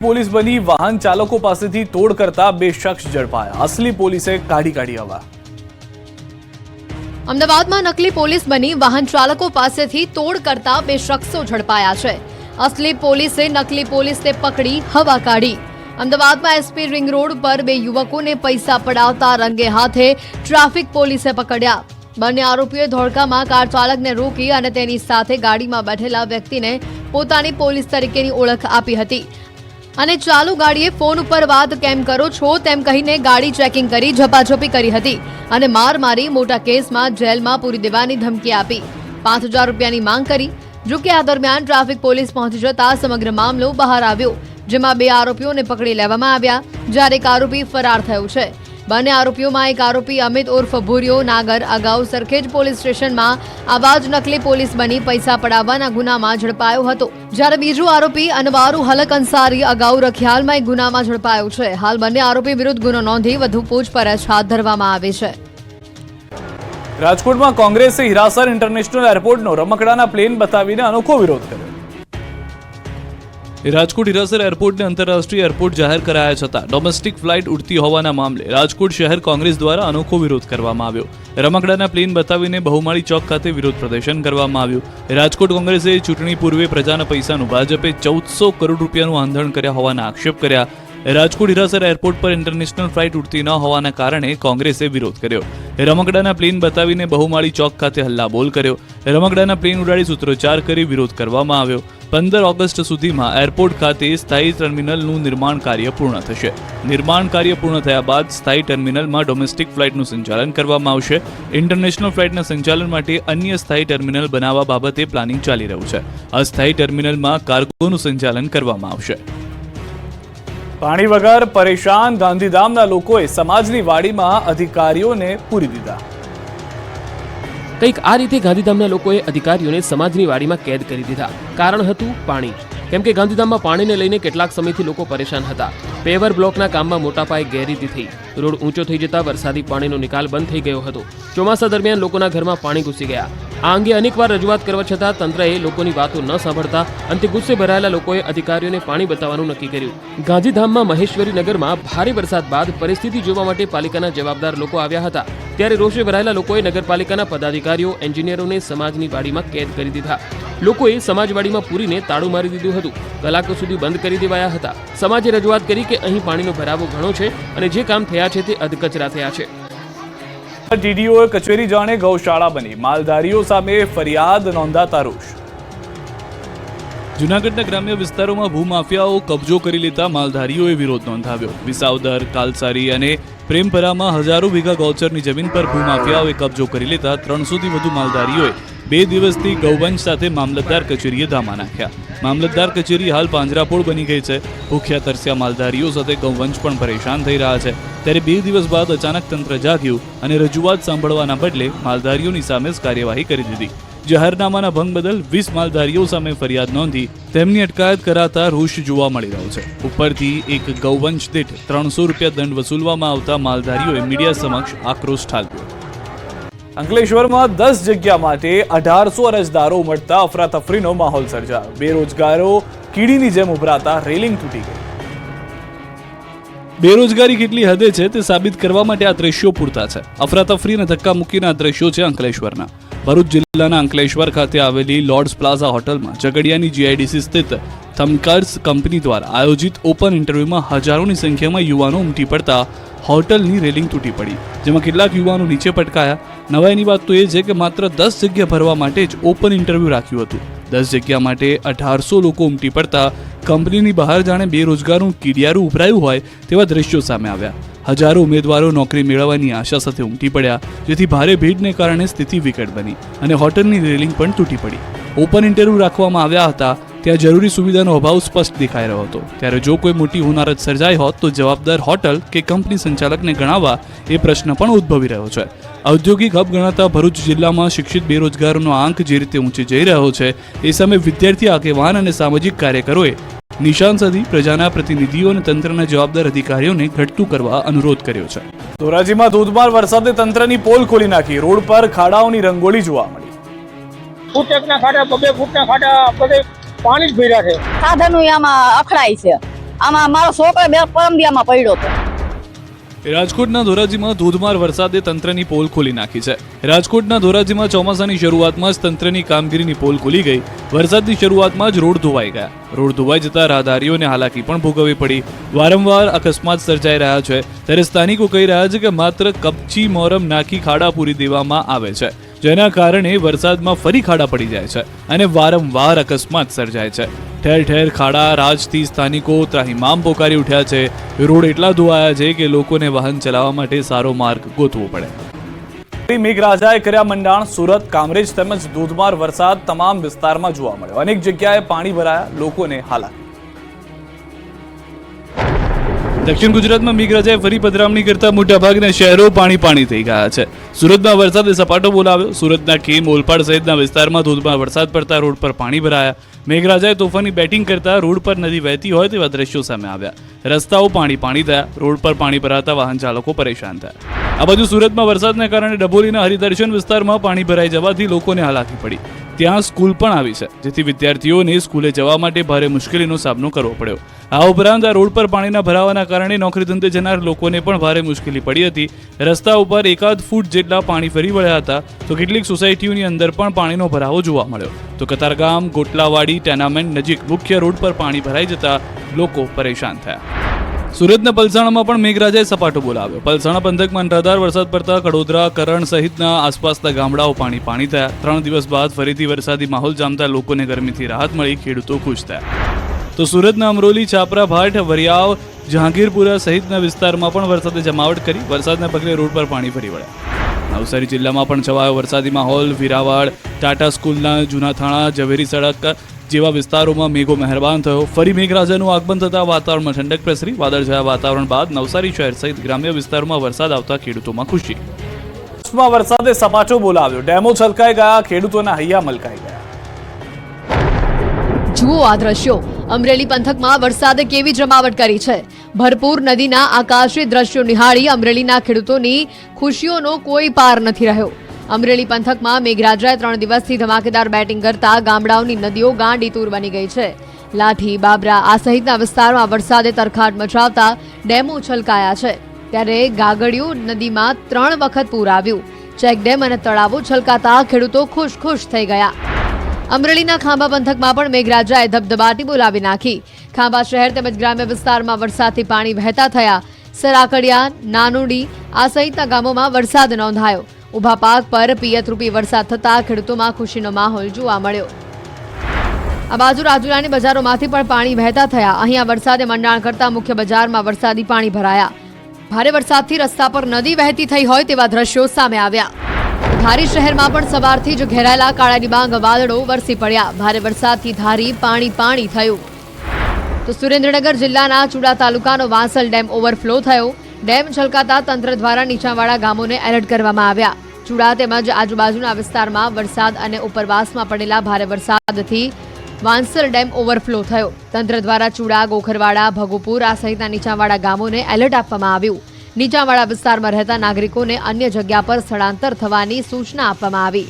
Police બની વાહન ચાલકો પાસેથી તોડ કરતા બે શખ્સ ઝડપાયા। અસલી પોલીસે કાઢી હવા। અમદાવાદમાં નકલી પોલીસ બની વાહન ચાલકો પાસેથી તોડ કરતા બે શખ્સો ઝડપાયા છે। અસલી પોલીસે નકલી પોલીસને પકડી હવા કાઢી। અમદાવાદમાં એસપી રિંગ રોડ પર બે યુવકોને પૈસા પડાવતા રંગે હાથે ટ્રાફિક પોલીસે પકડ્યા। બંને આરોપીઓએ ધોળકામાં કાર ચાલકને રોકી અને તેની સાથે ગાડીમાં બેઠેલા વ્યક્તિને પોતાની પોલીસ તરીકેની ઓળખ આપી હતી અને ચાલુ ગાડીએ ફોન ઉપર વાત કેમ કરો છો તેમ કહીને ગાડી ચેકિંગ કરી ઝપાઝપી કરી હતી અને માર મારી મોટા કેસમાં જેલમાં પૂરી દેવાની ધમકી આપી। 5000 રૂપિયાની માંગ કરી। જો કે આ દરમિયાન ટ્રાફિક પોલીસ પહોંચી જતા સમગ્ર મામલો બહાર આવ્યો, જેમાં બે આરોપીઓને પકડી લેવામાં આવ્યા જ્યારે એક આરોપી ફરાર થયો છે। બંને આરોપીઓમાં એક આરોપી અમિત ઉર્ફ ભૂરિયો નાગર અગાઉ સરખેજ પોલીસ સ્ટેશનમાં આવા જ નકલી પોલીસ બની પૈસા પડાવવાના ગુનામાં ઝડપાયો હતો, જ્યારે બીજો આરોપી અનવારુ હલક અંસારી અગાઉ રખિયાલમાં એક ગુનામાં ઝડપાયો છે। હાલ બંને આરોપી વિરુદ્ધ ગુનો નોંધી વધુ પૂછપરછ હાથ ધરવામાં આવી છે। રાજકોટમાં કોંગ્રેસે હીરાસર ઇન્ટરનેશનલ એરપોર્ટનો રમકડાના પ્લેન બતાવીને અનોખો વિરોધ કર્યો। રાજકોટ હીરાસર એરપોર્ટને આંતરરાષ્ટ્રીય એરપોર્ટ જાહેર કરાયા છતાં ડોમેસ્ટિક ફ્લાઇટ ઉડતી હોવાના મામલે રાજકોટ શહેર કોંગ્રેસ દ્વારા અનોખો વિરોધ કરવામાં આવ્યો। રમકડાના પ્લેન બતાવીને બહુમાળી ચોક ખાતે વિરોધ પ્રદર્શન કરવામાં આવ્યું। રાજકોટ કોંગ્રેસે ચૂંટણી પૂર્વે પ્રજાના પૈસાનું ભાજપે 1400 કરોડ રૂપિયાનું આંધણ કર્યા હોવાના આક્ષેપ કર્યા। રાજકોટ હીરાસર એરપોર્ટ પર ઇન્ટરનેશનલ ફ્લાઇટ ઉડતી ન હોવાના કારણે કોંગ્રેસે વિરોધ કર્યો। રમકડાના પ્લેન બતાવીને બહુમાળી ચોક ખાતે હલ્લાબોલ કર્યો। રમકડાના પ્લેન ઉડાડી સૂત્રોચ્ચાર કરી વિરોધ કરવામાં આવ્યો। 15 ઓગસ્ટ સુધીમાં એરપોર્ટ ખાતે સ્થાયી ટર્મિનલનું નિર્માણ કાર્ય પૂર્ણ થશે। નિર્માણ કાર્ય પૂર્ણ થયા બાદ સ્થાયી ટર્મિનલમાં ડોમેસ્ટિક ફ્લાઇટનું સંચાલન કરવામાં આવશે। ઇન્ટરનેશનલ ફ્લાઇટના સંચાલન માટે અન્ય સ્થાયી ટર્મિનલ બનાવવા બાબતે પ્લાનિંગ ચાલી રહ્યું છે। અસ્થાયી ટર્મિનલમાં કાર્ગોનું સંચાલન કરવામાં આવશે। પાણી વગર પરેશાન ગાંધીધામના લોકોએ સમાજની વાડીમાં અધિકારીઓને પૂરી દીધા। કંઈક આ રીતે ગાંધીધામના લોકોએ અધિકારીઓને સમાજની વાડીમાં કેદ કરી દીધા। કારણ હતું પાણી, કેમ કે ગાંધીધામમાં પાણીને લઈને કેટલાક સમયથી લોકો પરેશાન હતા। પેવર બ્લોકના કામમાં મોટા પાયે ગેરરીતિ થઈ, રોડ ઊંચો થઈ જતા વરસાદી પાણીનો નિકાલ બંધ થઈ ગયો હતો। ચોમાસા દરમિયાન લોકોના ઘરમાં પાણી ઘૂસી ગયા। આ અંગે અનેકવાર રજૂઆત કરવા છતાં તંત્રએ લોકોની વાતો ન સાંભળતા અંતે ગુસ્સે ભરાયેલા લોકોએ અધિકારીઓને પાણી બતાવવાનું નક્કી કર્યું। ગાંધીધામમાં મહેશ્વરી નગરમાં ભારે વરસાદ બાદ પરિસ્થિતિ જોવા માટે પાલિકાના જવાબદાર લોકો આવ્યા હતા, ત્યારે રોષે ભરાયેલા લોકોએ નગરપાલિકાના પદાધિકારીઓ એન્જિનિયરોને સમાજની વાડીમાં કેદ કરી દીધા। લોકોએ સમાજવાડીમાં પૂરીને તાળું મારી દીધું હતું। કલાકો સુધી બંધ કરી દેવાયા હતા। સમાજે રજૂઆત કરી કે અહીં પાણીનો ભરાવો ઘણો છે અને જે કામ થયા છે તે અધકચરા થયા છે। ડીડીઓએ કચેરી જાણે ગૌશાળા બની, માલધારીઓ સામે ફરિયાદ નોંધાતા રોષ। જૂનાગઢના ગ્રામ્ય વિસ્તારોમાં ભૂમાફિયાઓ કબજો કરી લેતા માલધારીઓએ વિરોધ નોંધાવ્યો। વિસાવદર, કાલસારી અને પ્રેમપરામાં હજારો વીઘા ગૌચરની જમીન પર ભૂમાફિયાઓએ કબજો કરી લેતા 300થી વધુ માલધારીઓએ 2 દિવસથી ગૌવંશ સાથે મામલતદાર કચેરીએ ધામા નાખ્યા। મામલતદાર કચેરી હાલ પાંજરાપોળ બની ગઈ છે। ભૂખ્યા તરસ્યા માલધારીઓ સાથે ગૌવંશ પણ પરેશાન થઈ રહ્યા છે, ત્યારે 2 દિવસ બાદ અચાનક તંત્ર જાગ્યું અને રજૂઆત સાંભળવાના બદલે માલધારીઓની સામે જ કાર્યવાહી કરી દીધી। જાહેરનામાના ભંગ બદલ 20 માલધારીઓ સામે ફરિયાદ નોંધી તેમની અટકાયત કરાતા રોષ જોવા મળી રહ્યો છે। ઉપરથી એક ગૌવંશ દીઠ 300 રૂપિયા દંડ વસૂલવામાં આવતા માલધારીઓએ મીડિયા સમક્ષ આક્રોશ ઠાલવ્યો। અંકલેશ્વરમાં 10 જગ્યા માટે 1800 અરજદારો ઉમટતા અફરાતફરીનો માહોલ સર્જાયો। બેરોજગારો કીડીની જેમ ઉભરાતા રેલિંગ તૂટી ગઈ। બેરોજગારી કેટલી હદે છે તે સાબિત કરવા માટે આ દ્રશ્યો પૂરતા છે। અફરાતફરી અને ધક્કા મૂકીના દ્રશ્યો છે અંકલેશ્વરના। ભરૂચ જિલ્લાના અંકલેશ્વર ખાતે આવેલી લોર્ડ્સ પ્લાઝા હોટલમાં ઝઘડિયાની જીઆઈડીસી સ્થિત થમકાર્સ કંપની દ્વારા આયોજિત ઓપન ઇન્ટરવ્યુમાં હજારોની સંખ્યામાં યુવાનો ઉમટી પડતા હોટલની રેલિંગ તૂટી પડી, જેમાં કેટલાક યુવાનો નીચે પટકાયા। નવાઈની વાત તો એ છે કે માત્ર 10 જગ્યા ભરવા માટે જ ઓપન ઇન્ટરવ્યુ રાખ્યું હતું। 10 જગ્યા માટે 1800 લોકો ઉમટી પડતા કંપનીની બહાર જાણે બેરોજગારનું કીડિયારું ઉભરાયું હોય તેવા દ્રશ્યો સામે આવ્યા। હજારો ઉમેદવારો નોકરી મેળવવાની આશા સાથે ઉમટી પડ્યા, જેથી ભારે ભીડને કારણે સ્થિતિ વિકટ બની અને હોટલની રેલિંગ પણ તૂટી પડી। ઓપન ઇન્ટરવ્યુ રાખવામાં આવ્યા હતા ત્યાં જરૂરી સુવિધાનો અભાવ સ્પષ્ટ દેખાઈ રહ્યો હતો, ત્યારે જો કોઈ મોટી હોનારત સર્જાઈ હોત તો જવાબદાર હોટલ કે કંપની સંચાલકને ગણાવવા એ પ્રશ્ન પણ ઉદ્ભવી રહ્યો છે। ઔદ્યોગિક હબ ગણાતા ભરૂચ જિલ્લામાં શિક્ષિત બેરોજગારોનો આંક જે રીતે ઊંચે જઈ રહ્યો છે એ સામે વિદ્યાર્થી આગેવાન અને સામાજિક કાર્યકરોએ નિશાન સાધી પ્રજાના પ્રતિનિધિઓ અને તંત્રના જવાબદાર અધિકારીઓને ઘટતું કરવા અનુરોધ કર્યો છે। ધોરાજીમાં ધોધમાર વરસાદે તંત્રની પોલ ખોલી નાખી, રોડ પર ખાડાઓની રંગોળી જોવા મળી। ફૂટના ખાડા, 2 ફૂટના ખાડા, બધે પાણી જ ભર્યા છે। સાધનો આમાં અખડાય છે, આમાં મારો છોકરો બે પરમદિયામાં પડ્યો હતો. રાજકોટના ધોરાજીમાં ધોધમાર વરસાદે તંત્રની પોલ ખોલી નાખી છે. રાજકોટના ધોરાજીમાં ચોમાસાની શરૂઆતમાં જ તંત્રની કામગીરીની પોલ ખુલી ગઈ. વરસાદની શરૂઆતમાં જ રોડ ધોવાઈ ગયા. રોડ ધોવાઈ જતા રાહદારીઓને હાલાકી પણ ભોગવવી પડી. વારંવાર અકસ્માત સર્જાઈ રહ્યા છે. ત્યારે સ્થાનિકો કહી રહ્યા છે કે માત્ર કપચી મોરમ નાખી ખાડા પૂરી દેવામાં આવે છે, જેના કારણે વરસાદમાં ફરી ખાડા પડી જાય છે અને વારંવાર અકસ્માત સર્જાય છે. ઠેર ઠેર ખાડા રાજથી સ્થાનિકો ત્રાહિમામ પોકારી ઉઠ્યા છે. રોડ એટલા ધોવાયા છે કે લોકોને વાહન ચલાવવા માટે સારો માર્ગ ગોતવો પડે. મેઘરાજાએ કર્યા મંડાણ. સુરત, કામરેજ તેમજ ધોધમાર વરસાદ તમામ વિસ્તારમાં જોવા મળ્યો. અનેક જગ્યાએ પાણી ભરાયા, લોકોને હાલાકી. દક્ષિણ ગુજરાતમાં મેઘરાજાએ ફરી પધરામણી કરતા મોટાભાગના શહેરો પાણી થઈ ગયા છે. સુરતમાં વરસાદે સપાટો બોલાવ્યો. સુરતના કેમ, ઓલપાડ સહિતના વિસ્તારમાં ધોધમાર વરસાદ પડતા રોડ પર પાણી ભરાયા. મેઘરાજાએ તોફાની બેટિંગ કરતા રોડ પર નદી વહેતી હોય તેવા દ્રશ્યો સામે આવ્યા. રસ્તાઓ પાણી થયા. રોડ પર પાણી ભરાતા વાહન ચાલકો પરેશાન થયા. આ બાજુ સુરતમાં વરસાદને કારણે ડભોલીના હરિદર્શન વિસ્તારમાં પાણી ભરાઈ જવાથી લોકોને હાલાકી પડી. ત્યાં સ્કૂલ પણ આવી છે, જેથી વિદ્યાર્થીઓને સ્કૂલે જવા માટે ભારે મુશ્કેલીનો સામનો કરવો પડ્યો. આ ઉપરાંત આ રોડ પર પાણીના ભરાવાના કારણે નોકરી ધંધે જનાર લોકોને પણ ભારે મુશ્કેલી પડી હતી. રસ્તા ઉપર 1 ફૂટ જેટલા પાણી ફરી વળ્યા હતા, તો કેટલીક સોસાયટીઓની અંદર પણ પાણીનો ભરાવો જોવા મળ્યો. તો કતારગામ, ગોટલાવાડી, ટેનામેન્ટ નજીક મુખ્ય રોડ પર પાણી ભરાઈ જતા લોકો પરેશાન થયા. સુરતના પલસાણામાં પણ મેઘરાજાએ સપાટો બોલાવ્યો. પલસાણા પંથકમાં અનરાધાર વરસાદ પડતા કડોદરા, કરણ સહિતના આસપાસના ગામડાઓ પાણી થયા. 3 દિવસ બાદ ફરીથી વરસાદી માહોલ જામતા લોકોને ગરમીથી રાહત મળી, ખેડૂતો ખુશ થયા. તો સુરતના અમરોલી, છાપરા, ભાટ, વરિયાવ, જહાંગીરપુરા સહિતના વિસ્તારમાં પણ વરસાદે જમાવટ કરી. વરસાદના પગલે રોડ પર પાણી ફરી વળ્યા. નવસારી જિલ્લામાં પણ છવાયો વરસાદી માહોલ. વીરાવાડ, ટાટા સ્કૂલના જૂના થાણા, ઝવેરી સડક જેવા વિસ્તારોમાં મેઘો મહેરબાન થયો. ફરી મેઘરાજાનું આગમન થતા વાતાવરણમાં ઠંડક પ્રસરી. વાદળછાયા વાતાવરણ બાદ નવસારી શહેર સહિત ગ્રામ્ય વિસ્તારોમાં વરસાદ આવતા ખેડૂતોમાં ખુશી. વરસાદે સપાટો બોલાવ્યો. ડેમો છલકાઈ ગયા, ખેડૂતોના હૈયા મલકાઈ ગયા. જુઓ આ દ્રશ્યો. અમરેલી પંથકમાં વરસાદે કેવી જમાવટ કરી છે. ભરપૂર નદીના આકાશી દ્રશ્યો નિહાળી અમરેલીના ખેડૂતોની ખુશીઓનો કોઈ પાર નથી રહ્યો. અમરેલી પંથકમાં મેઘરાજાએ 3 દિવસથી ધમાકેદાર બેટિંગ કરતા ગામડાઓની નદીઓ ગાંડીતૂર બની ગઈ છે. લાઠી, બાબરા આ સહિતના વિસ્તારમાં વરસાદે તરખાટ મચાવતા ડેમો છલકાયા છે. ત્યારે ગાગડિયો નદીમાં 3 વખત પૂર આવ્યું. ચેકડેમ અને તળાવો છલકાતા ખેડૂતો ખુશ થઈ ગયા. અમરેલીના ખાંભા પંથકમાં પણ મેઘરાજાએ ધબધબાટી બોલાવી નાખી. ખાંભા શહેર તેમજ ગ્રામ્ય વિસ્તારમાં વરસાદથી પાણી વહેતા થયા. સરાકડિયા, નાનોડી આ સહિતના ગામોમાં વરસાદ નોંધાયો. ઊભા પાક પર પિયતરૂપી વરસાદ થતા ખેડૂતોમાં ખુશીનો માહોલ જોવા મળ્યો. આ બાજુ રાજુલાની બજારોમાંથી પણ પાણી વહેતા થયા. અહીંયા વરસાદે મંડાણ કરતા મુખ્ય બજારમાં વરસાદી પાણી ભરાયા. ભારે વરસાદથી રસ્તા પર નદી વહેતી થઈ હોય તેવા દ્રશ્યો સામે આવ્યા. ધારી શહેરમાં પણ સવારથી જ ઘેરાયેલા કાળા ડિબાંગ વાદળો વરસી પડ્યા. ભારે વરસાદથી ધારી પાણી થયું. તો સુરેન્દ્રનગર જિલ્લાના ચુડા તાલુકાનો વાંસલ ડેમ ઓવરફ્લો થયો. ડેમ છલકાતા તંત્ર દ્વારા નીચાણવાળા ગામોને એલર્ટ કરવામાં આવ્યા. ચુડા તેમજ આજુબાજુના વિસ્તારમાં વરસાદ અને ઉપરવાસમાં પડેલા ભારે વરસાદથી વાંસલ ડેમ ઓવરફ્લો થયો. તંત્ર દ્વારા ચુડા, ગોખરવાડા, ભગુપુર આ સહિતના નીચાણવાળા ગામોને એલર્ટ આપવામાં આવ્યું. નીચાણવાળા વિસ્તારમાં રહેતા નાગરિકોને અન્ય જગ્યા પર સ્થળાંતર થવાની સૂચના આપવામાં આવી.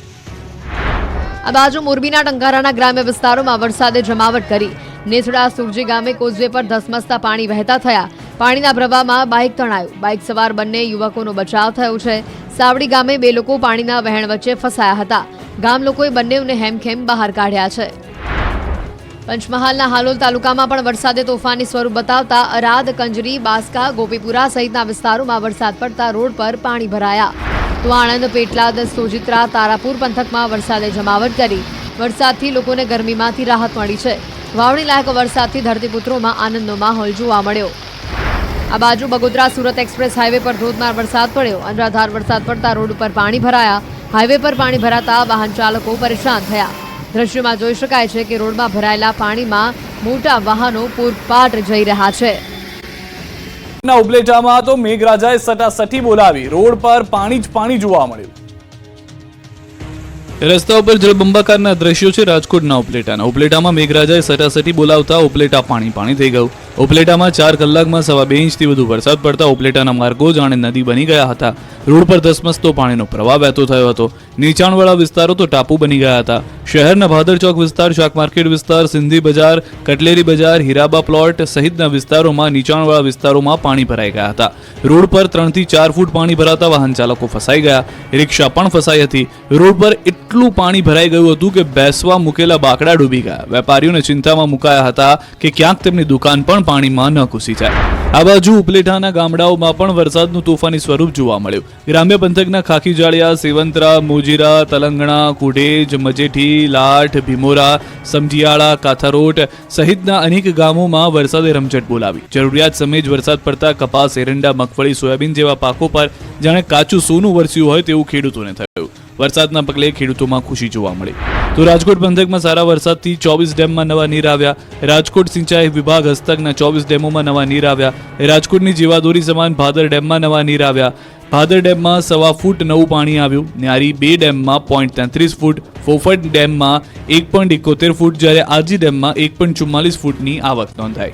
આ બાજુ મોરબીના ટંકારાના ગ્રામ્ય વિસ્તારોમાં વરસાદે જમાવટ કરી. નેસડા સુરજી ગામે કોઝવે પર ધસમસતા પાણી વહેતા થયા. પાણીના પ્રવાહમાં બાઇક તણાયું. બાઇક સવાર બંને યુવકોનો બચાવ થયો છે. સાવડી ગામે 2 લોકો પાણીના વહેણ વચ્ચે ફસાયા હતા. ગામ લોકોએ બંનેને હેમખેમ બહાર કાઢ્યા છે. પંચમહાલના હાલોલ તાલુકામાં પણ વરસાદે તોફાની સ્વરૂપ બતાવતા અરાદ, કંજરી, બાસ્કા, ગોપીપુરા સહિતના વિસ્તારોમાં વરસાદ પડતા રોડ પર પાણી ભરાયા. તો આણંદ, પેટલાદ, સોજિત્રા, તારાપુર પંથકમાં વરસાદે જમાવટ કરી. વરસાદથી લોકોને ગરમીમાંથી રાહત મળી છે. વાવણી લાયક વરસાદથી ધરતીપુત્રોમાં આનંદનો માહોલ જોવા મળ્યો. આ બાજુ બગોદરા સુરત એક્સપ્રેસ હાઈવે પર ધોધમાર વરસાદ પડ્યો. અનરાધાર વરસાદ પડતા રોડ ઉપર પાણી ભરાયા. હાઈવે પર પાણી ભરાતા વાહન ચાલકો પરેશાન થયા. દ્રશ્યમાં જોઈ શકાય છે કે રોડમાં ભરાયેલા પાણીમાં મોટા વાહનો પૂરપાટ જઈ રહ્યા છે. ઉપલેટામાં તો મેઘરાજાએ સટાસટી બોલાવી. રોડ પર પાણી જોવા મળ્યું. રસ્તા ઉપર જળબંબાકારના દ્રશ્યો છે રાજકોટના ઉપલેટાના. ઉપલેટામાં મેઘરાજાએ સટાસટી બોલાવતા ઉપલેટા પાણી થઈ ગયું. ઉપલેટામાં 4 કલાકમાં 2.5 ઇંચથી વધુ વરસાદ પડતા ઉપલેટાના માર્ગો જાણે નદી બની ગયા હતા. રોડ પર ધસમસતો પાણીનો પ્રવાહ વહેતો થયો હતો. નીચાણવાળા વિસ્તારો તો ટાપુ બની ગયા હતા. શહેરના ભાદર ચોક વિસ્તાર, શાક માર્કેટ વિસ્તાર, સિંધી બજાર, કટલેરી બજાર, હીરાબા પ્લોટ સહિતના વિસ્તારોમાં નીચાણવાળા વિસ્તારોમાં પાણી ભરાઈ ગયા હતા. રોડ પર 3 થી 4 ફૂટ પાણી ભરાતા વાહન ચાલકો ફસાઈ ગયા. રિક્ષા પણ ફસાઈ હતી. રોડ પર એટલું પાણી ભરાઈ ગયું હતું કે બેસવા મૂકેલા બાકડા ડૂબી ગયા. વેપારીઓને ચિંતામાં મુકાયા હતા કે ક્યાંક તેમની દુકાન પણ પાણીમાં ન ઘૂસી જાય. આ બાજુ ઉપલેટાના ગામડાઓમાં પણ વરસાદનું તોફાની સ્વરૂપ જોવા મળ્યું. ગ્રામ્ય પંથકના ખાખીજાળિયા, સેવંતરા, મોજીરા, તલંગણા, કુઢેજ, મજેઠી, લાઠ, ભીમોરા, સમઢિયાળા, કાથારોટ સહિતના અનેક ગામોમાં વરસાદે રમઝટ બોલાવી. જરૂરિયાત સમયે જ વરસાદ પડતા કપાસ, એરંડા, મગફળી, સોયાબીન જેવા પાકો પર જાણે કાચું સોનું વરસ્યું હોય તેવું ખેડૂતોને થયું. વરસાદના પગલે ખેડૂતોમાં ખુશી જોવા મળી. તો રાજકોટ પંથકમાં સારા વરસાદથી 24 ડેમમાં નવા નીર આવ્યા. રાજકોટ સિંચાઈ વિભાગ હસ્તકના 24 ડેમોમાં નવા નીર આવ્યા. રાજકોટની જીવાદોરી સમાન ભાદર ડેમમાં નવા નીર આવ્યા. ભાદર ડેમમાં 1.25 ફૂટ નવું પાણી આવ્યું. ન્યારી 2 ડેમમાં 0.33 ફૂટ, ફોફટ ડેમમાં 1.71 ફૂટ, જ્યારે આજી ડેમમાં 1.44 ફૂટની આવક નોંધાઈ.